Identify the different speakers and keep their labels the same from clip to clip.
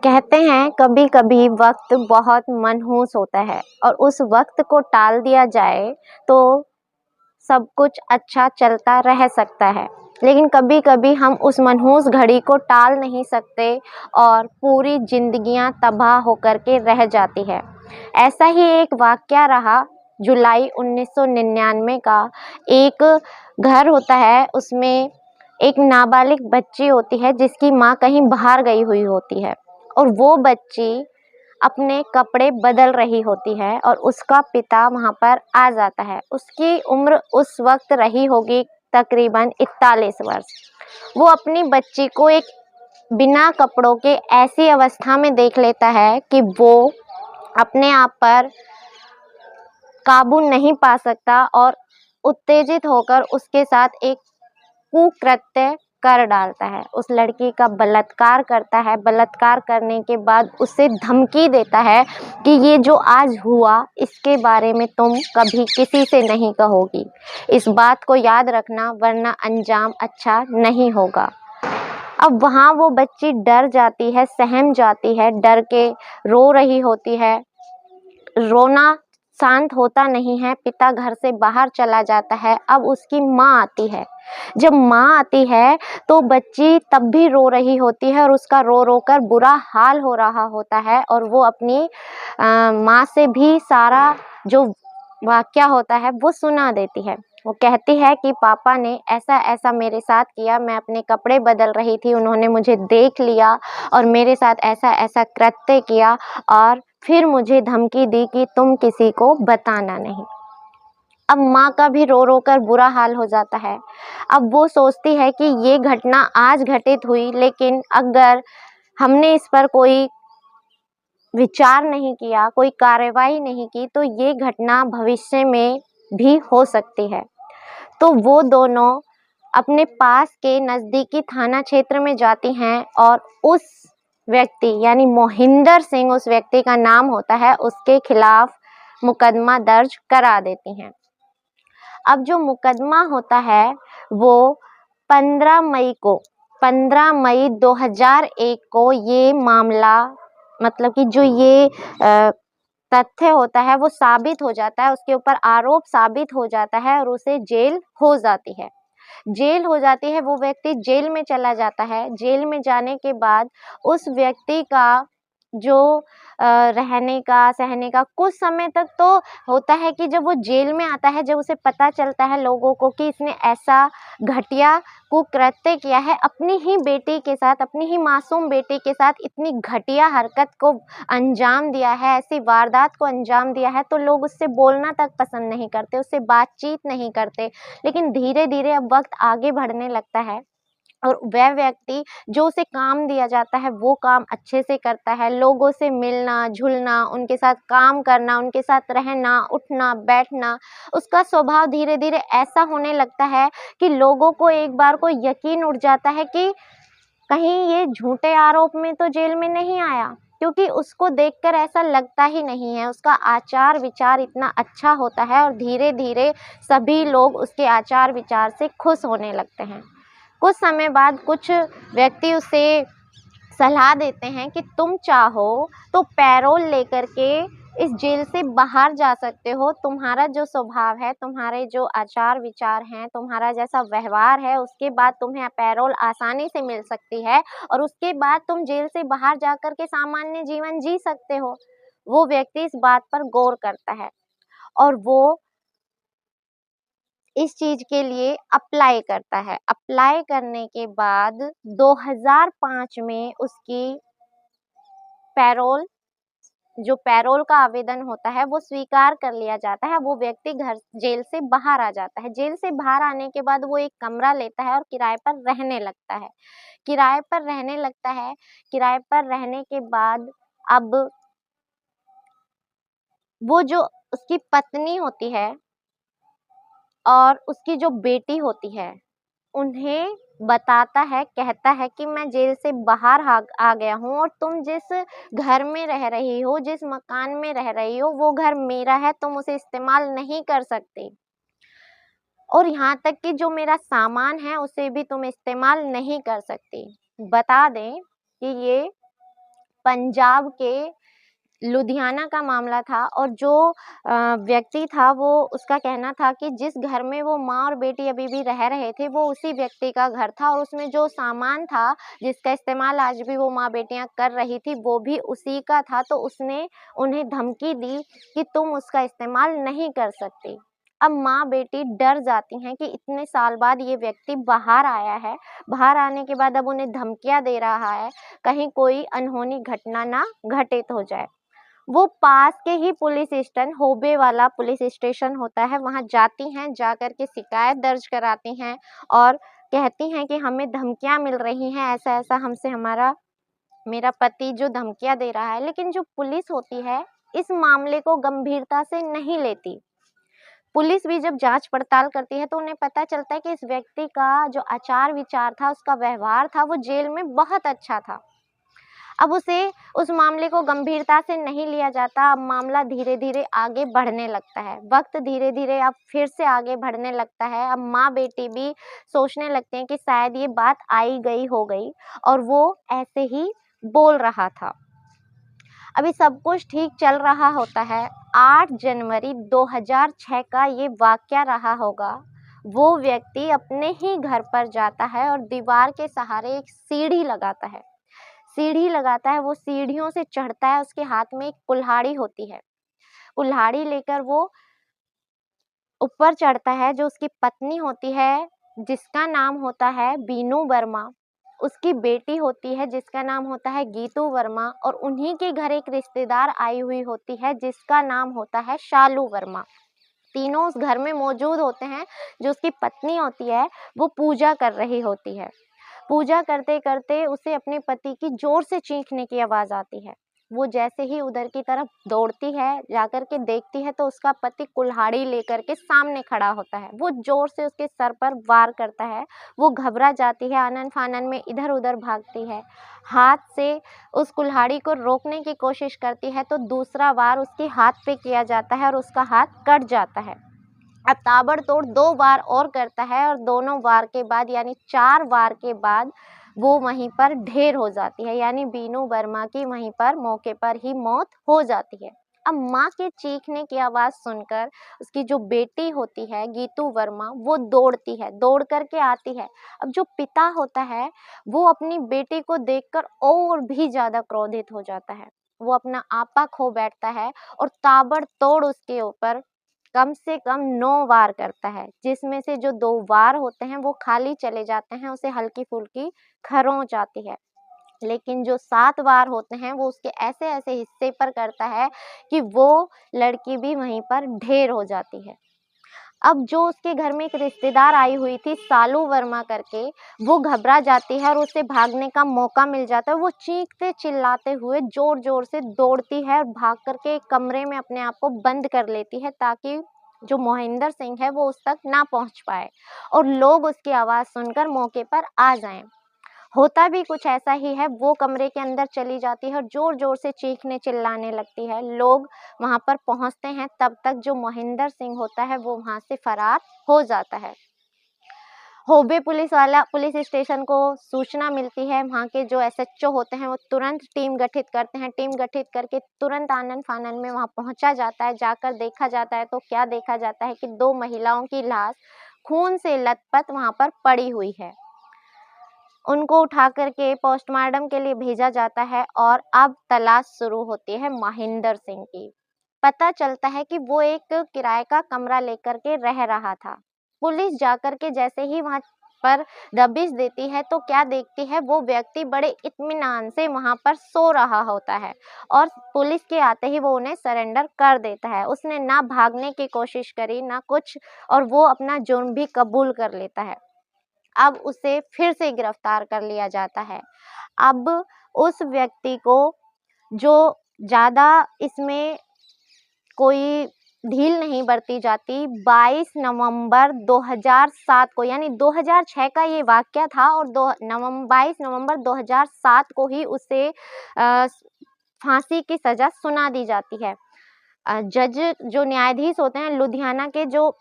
Speaker 1: कहते हैं कभी कभी वक्त बहुत मनहूस होता है और उस वक्त को टाल दिया जाए तो सब कुछ अच्छा चलता रह सकता है। लेकिन कभी कभी हम उस मनहूस घड़ी को टाल नहीं सकते और पूरी जिंदगियां तबाह होकर के रह जाती है। ऐसा ही एक वाकया रहा जुलाई 1999 का। एक घर होता है, उसमें एक नाबालिग बच्ची होती है जिसकी माँ कहीं बाहर गई हुई होती है और वो बच्ची अपने कपड़े बदल रही होती है और उसका पिता वहाँ पर आ जाता है। उसकी उम्र उस वक्त रही होगी तकरीबन 41 वर्ष। वो अपनी बच्ची को एक बिना कपड़ों के ऐसी अवस्था में देख लेता है कि वो अपने आप पर काबू नहीं पा सकता और उत्तेजित होकर उसके साथ एक कुकृत्य कर डालता है। उस लड़की का बलात्कार करता है। बलात्कार करने के बाद उसे धमकी देता है कि ये जो आज हुआ इसके बारे में तुम कभी किसी से नहीं कहोगी। इस बात को याद रखना वरना अंजाम अच्छा नहीं होगा। अब वहाँ वो बच्ची डर जाती है, सहम जाती है, डर के रो रही होती है। रोना शांत होता नहीं है। पिता घर से बाहर चला जाता है। अब उसकी माँ आती है। जब माँ आती है तो बच्ची तब भी रो रही होती है और उसका रो रो कर बुरा हाल हो रहा होता है और वो अपनी माँ से भी सारा जो वाकया होता है वो सुना देती है। वो कहती है कि पापा ने ऐसा ऐसा मेरे साथ किया, मैं अपने कपड़े बदल रही थी, उन्होंने मुझे देख लिया और मेरे साथ ऐसा ऐसा कृत्य किया और फिर मुझे धमकी दी कि तुम किसी को बताना नहीं। अब माँ का भी रो रो कर बुरा हाल हो जाता है। अब वो सोचती है कि ये घटना आज घटित हुई, लेकिन अगर हमने इस पर कोई विचार नहीं किया, कोई कार्रवाई नहीं की तो ये घटना भविष्य में भी हो सकती है। तो वो दोनों अपने पास के नज़दीकी थाना क्षेत्र में जाती हैं और उस व्यक्ति यानी मोहिंदर सिंह, उस व्यक्ति का नाम होता है, उसके खिलाफ मुकदमा दर्ज करा देती हैं। अब जो मुकदमा होता है वो 15 मई 2001 को ये मामला, मतलब कि जो ये तथ्य होता है वो साबित हो जाता है, उसके ऊपर आरोप साबित हो जाता है और उसे जेल हो जाती है। जेल हो जाती है, वो व्यक्ति जेल में चला जाता है। जेल में जाने के बाद उस व्यक्ति का जो रहने का सहने का कुछ समय तक तो होता है कि जब वो जेल में आता है, जब उसे पता चलता है लोगों को कि इसने ऐसा घटिया कुकृत्य किया है, अपनी ही बेटी के साथ, अपनी ही मासूम बेटी के साथ इतनी घटिया हरकत को अंजाम दिया है, ऐसी वारदात को अंजाम दिया है, तो लोग उससे बोलना तक पसंद नहीं करते, उससे बातचीत नहीं करते। लेकिन धीरे धीरे अब वक्त आगे बढ़ने लगता है और वह व्यक्ति जो उसे काम दिया जाता है वो काम अच्छे से करता है। लोगों से मिलना जुलना, उनके साथ काम करना, उनके साथ रहना उठना बैठना, उसका स्वभाव धीरे धीरे ऐसा होने लगता है कि लोगों को एक बार को यकीन उठ जाता है कि कहीं ये झूठे आरोप में तो जेल में नहीं आया, क्योंकि उसको देखकर ऐसा लगता ही नहीं है। उसका आचार विचार इतना अच्छा होता है और धीरे धीरे सभी लोग उसके आचार विचार से खुश होने लगते हैं। कुछ समय बाद कुछ व्यक्ति उसे सलाह देते हैं कि तुम चाहो तो पैरोल लेकर के इस जेल से बाहर जा सकते हो। तुम्हारा जो स्वभाव है, तुम्हारे जो आचार विचार हैं, तुम्हारा जैसा व्यवहार है, उसके बाद तुम्हें पैरोल आसानी से मिल सकती है और उसके बाद तुम जेल से बाहर जाकर के सामान्य जीवन जी सकते हो। वो व्यक्ति इस बात पर गौर करता है और वो इस चीज के लिए अप्लाई करता है। अप्लाई करने के बाद 2005 में उसकी पैरोल, जो पैरोल का आवेदन होता है वो स्वीकार कर लिया जाता है। वो व्यक्ति घर जेल से बाहर आ जाता है। जेल से बाहर आने के बाद वो एक कमरा लेता है और किराए पर रहने लगता है। किराए पर रहने लगता है। किराए पर रहने के बाद अब वो जो उसकी पत्नी होती है और उसकी जो बेटी होती है, उन्हें बताता है, कहता है कि मैं जेल से बाहर आ गया हूँ और तुम जिस घर में रह रही हो, जिस मकान में रह रही हो, वो घर मेरा है, तुम उसे इस्तेमाल नहीं कर सकते और यहाँ तक कि जो मेरा सामान है उसे भी तुम इस्तेमाल नहीं कर सकती। बता दें कि ये पंजाब के लुधियाना का मामला था और जो व्यक्ति था वो उसका कहना था कि जिस घर में वो माँ और बेटी अभी भी रह रहे थे वो उसी व्यक्ति का घर था और उसमें जो सामान था जिसका इस्तेमाल आज भी वो माँ बेटियां कर रही थी वो भी उसी का था। तो उसने उन्हें धमकी दी कि तुम उसका इस्तेमाल नहीं कर सकती। अब माँ बेटी डर जाती हैं कि इतने साल बाद ये व्यक्ति बाहर आया है, बाहर आने के बाद अब उन्हें धमकियां दे रहा है, कहीं कोई अनहोनी घटना ना घटित हो जाए। वो पास के ही पुलिस स्टेशन, होबे वाला पुलिस स्टेशन होता है, वहाँ जाती हैं, जाकर के शिकायत दर्ज कराती हैं और कहती हैं कि हमें धमकियाँ मिल रही हैं, ऐसा-ऐसा हमसे मेरा पति जो धमकियाँ दे रहा है। लेकिन जो पुलिस होती है, इस मामले को गंभीरता से नहीं लेती। पुलिस भी जब जाँच पड़ताल करती है तो उन्हें पता चलता है कि इस व्यक्ति का जो आचार-विचार था, उसका व्यवहार था, वो जेल में बहुत अच्छा था। अब उस मामले को गंभीरता से नहीं लिया जाता। अब मामला धीरे-धीरे आगे बढ़ने लगता है। वक़्त धीरे-धीरे अब फिर से आगे बढ़ने लगता है। अब माँ-बेटी भी सोचने लगते हैं कि शायद ये बात आई गई हो गई और वो ऐसे ही बोल रहा था। अभी सब कुछ ठीक चल रहा होता है। 8 जनवरी 2006 का ये वाक़या रहा होगा। वो व्यक्ति अपने ही घर पर जाता है और दीवार के सहारे एक सीढ़ी लगाता है। वो सीढ़ियों से चढ़ता है, उसके हाथ में एक कुल्हाड़ी होती है। कुल्हाड़ी लेकर वो ऊपर चढ़ता है, जो उसकी पत्नी होती है, जिसका नाम होता है बीनू वर्मा, उसकी बेटी होती है जिसका नाम होता है गीतू वर्मा और उन्हीं के घर एक रिश्तेदार आई हुई होती है जिसका नाम होता है शालू वर्मा। तीनों उस घर में मौजूद होते हैं। जो उसकी पत्नी होती है, वो पूजा कर रही होती है। पूजा करते-करते उसे अपने पति की ज़ोर से चीखने की आवाज़ आती है। वो जैसे ही उधर की तरफ दौड़ती है, जाकर के देखती है तो उसका पति कुल्हाड़ी लेकर के सामने खड़ा होता है। वो ज़ोर से उसके सर पर वार करता है। वो घबरा जाती है, आनन-फानन में इधर-उधर भागती है। हाथ से उस कुल्हाड़ी को रोकने की कोशिश करती है तो दूसरा वार उसके हाथ पे किया जाता है और उसका हाथ कट जाता है। अब ताबड़तोड़ 2 वार और करता है और दोनों वार के बाद यानी 4 वार के बाद वो वहीं पर ढेर हो जाती है, यानी बीनू वर्मा की वहीं पर मौके पर ही मौत हो जाती है। अब माँ के चीखने की आवाज़ सुनकर उसकी जो बेटी होती है गीतू वर्मा, वो दौड़ती है, दौड़ कर के आती है। अब जो पिता होता है, वो अपनी बेटी को देखकर और भी ज़्यादा क्रोधित हो जाता है। वो अपना आपा खो बैठता है और ताबड़तोड़ उसके ऊपर कम से कम 9 वार करता है, जिसमें से जो 2 वार होते हैं वो खाली चले जाते हैं, उसे हल्की-फुल्की खरोंच आती है। लेकिन जो 7 वार होते हैं वो उसके ऐसे-ऐसे हिस्से पर करता है कि वो लड़की भी वहीं पर ढेर हो जाती है। अब जो उसके घर में एक रिश्तेदार आई हुई थी सालू वर्मा करके, वो घबरा जाती है और उसे भागने का मौका मिल जाता है। वो चीखते-चिल्लाते हुए ज़ोर-ज़ोर से दौड़ती है और भाग कर के एक कमरे में अपने आप को बंद कर लेती है ताकि जो मोहिंदर सिंह है वो उस तक ना पहुँच पाए और लोग उसकी आवाज़ सुनकर मौके पर आ जाएँ। होता भी कुछ ऐसा ही है, वो कमरे के अंदर चली जाती है और ज़ोर-ज़ोर से चीखने-चिल्लाने लगती है। लोग वहाँ पर पहुँचते हैं, तब तक जो मोहिंदर सिंह होता है वो वहाँ से फरार हो जाता है। होबे पुलिस स्टेशन को सूचना मिलती है, वहाँ के जो एसएचओ होते हैं वो तुरंत टीम गठित करते हैं। टीम गठित करके तुरंत आनन-फानन में वहाँ पहुँचा जाता है। जाकर देखा जाता है तो क्या देखा जाता है कि 2 महिलाओं की लाश खून से लथपथ वहाँ पर पड़ी हुई है। उनको उठा कर के पोस्टमार्टम के लिए भेजा जाता है और अब तलाश शुरू होती है महिंदर सिंह की। पता चलता है कि वो एक किराए का कमरा लेकर के रह रहा था। पुलिस जाकर के जैसे ही वहाँ पर दबिश देती है तो क्या देखती है, वो व्यक्ति बड़े इत्मीनान से वहाँ पर सो रहा होता है और पुलिस के आते ही वो उन्हें सरेंडर कर देता है। उसने ना भागने की कोशिश करी ना कुछ और वो अपना जुर्म भी कबूल कर लेता है। अब उसे फिर से गिरफ्तार कर लिया जाता है। अब उस व्यक्ति को जो ज़्यादा इसमें कोई ढील नहीं बरती जाती, 22 नवंबर 2007 को यानी 2006 का ये वाक़या था और 22 नवंबर 2007 को ही उसे फांसी की सज़ा सुना दी जाती है। जज जो न्यायाधीश होते हैं लुधियाना के, जो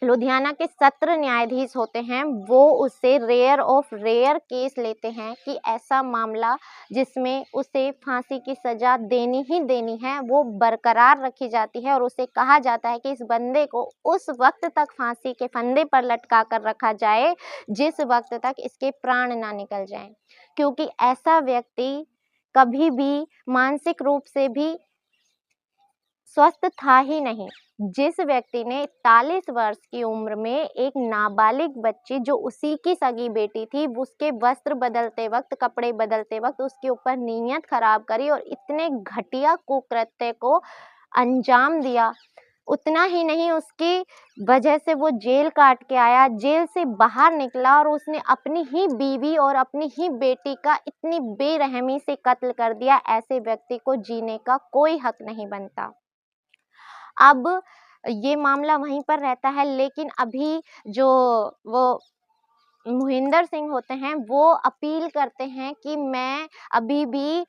Speaker 1: लुधियाना के सत्र न्यायाधीश होते हैं, वो उससे रेयर ऑफ रेयर केस लेते हैं कि ऐसा मामला जिसमें उसे फांसी की सज़ा देनी ही देनी है, वो बरकरार रखी जाती है और उसे कहा जाता है कि इस बंदे को उस वक्त तक फांसी के फंदे पर लटका कर रखा जाए जिस वक्त तक इसके प्राण ना निकल जाएं, क्योंकि ऐसा व्यक्ति कभी भी मानसिक रूप से भी स्वस्थ था ही नहीं। जिस व्यक्ति ने 41 वर्ष की उम्र में एक नाबालिग बच्ची जो उसी की सगी बेटी थी, उसके वस्त्र बदलते वक्त, कपड़े बदलते वक्त उसके ऊपर नीयत खराब करी और इतने घटिया कुकृत्य को अंजाम दिया। उतना ही नहीं, उसकी वजह से वो जेल काट के आया, जेल से बाहर निकला और उसने अपनी ही बीवी और अपनी ही बेटी का इतनी बेरहमी से कत्ल कर दिया। ऐसे व्यक्ति को जीने का कोई हक नहीं बनता। अब ये मामला वहीं पर रहता है, लेकिन अभी जो वो मोहिंदर सिंह होते हैं, वो अपील करते हैं कि मैं अभी भी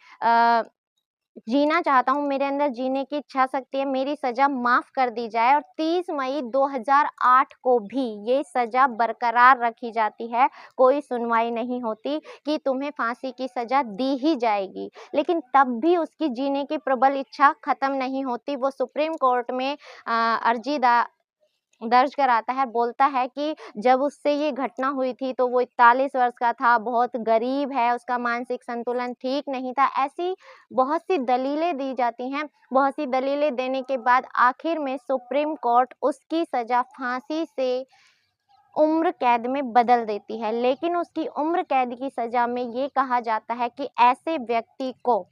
Speaker 1: जीना चाहता हूँ, मेरे अंदर जीने की इच्छा शक्ति है, मेरी सज़ा माफ़ कर दी जाए। और 30 मई 2008 को भी ये सज़ा बरकरार रखी जाती है, कोई सुनवाई नहीं होती कि तुम्हें फांसी की सज़ा दी ही जाएगी। लेकिन तब भी उसकी जीने की प्रबल इच्छा ख़त्म नहीं होती। वो सुप्रीम कोर्ट में अर्जी दर्ज कराता है, बोलता है कि जब उससे ये घटना हुई थी तो वो 41 वर्ष का था, बहुत गरीब है, उसका मानसिक संतुलन ठीक नहीं था। ऐसी बहुत सी दलीलें दी जाती हैं। बहुत सी दलीलें देने के बाद आखिर में सुप्रीम कोर्ट उसकी सज़ा फांसी से उम्र कैद में बदल देती है। लेकिन उसकी उम्र कैद की सज़ा में ये कहा जाता है कि ऐसे व्यक्ति को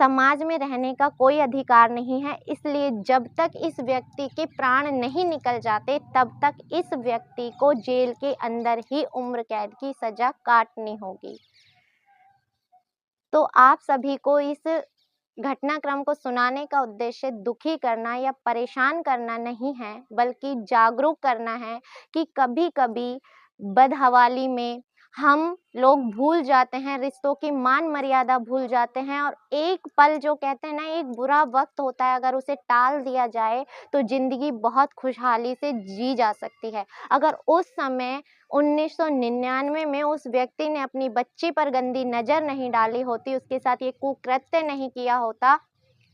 Speaker 1: समाज में रहने का कोई अधिकार नहीं है, इसलिए जब तक इस व्यक्ति के प्राण नहीं निकल जाते तब तक इस व्यक्ति को जेल के अंदर ही उम्र कैद की सज़ा काटनी होगी। तो आप सभी को इस घटनाक्रम को सुनाने का उद्देश्य दुखी करना या परेशान करना नहीं है, बल्कि जागरूक करना है कि कभी-कभी बदहवाली में हम लोग भूल जाते हैं, रिश्तों की मान मर्यादा भूल जाते हैं और एक पल जो कहते हैं ना, एक बुरा वक़्त होता है, अगर उसे टाल दिया जाए तो ज़िंदगी बहुत खुशहाली से जी जा सकती है। अगर उस समय 1999 में उस व्यक्ति ने अपनी बच्ची पर गंदी नज़र नहीं डाली होती, उसके साथ ये कुकृत्य नहीं किया होता,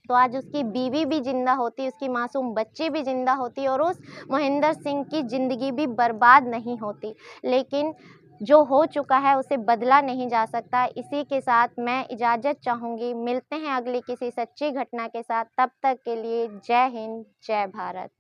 Speaker 1: तो आज उसकी बीवी भी ज़िंदा होती, उसकी मासूम बच्ची भी ज़िंदा होती और उस मोहिंदर सिंह की ज़िंदगी भी बर्बाद नहीं होती। लेकिन जो हो चुका है उसे बदला नहीं जा सकता। इसी के साथ मैं इजाज़त चाहूँगी। मिलते हैं अगली किसी सच्ची घटना के साथ। तब तक के लिए जय हिंद, जय भारत।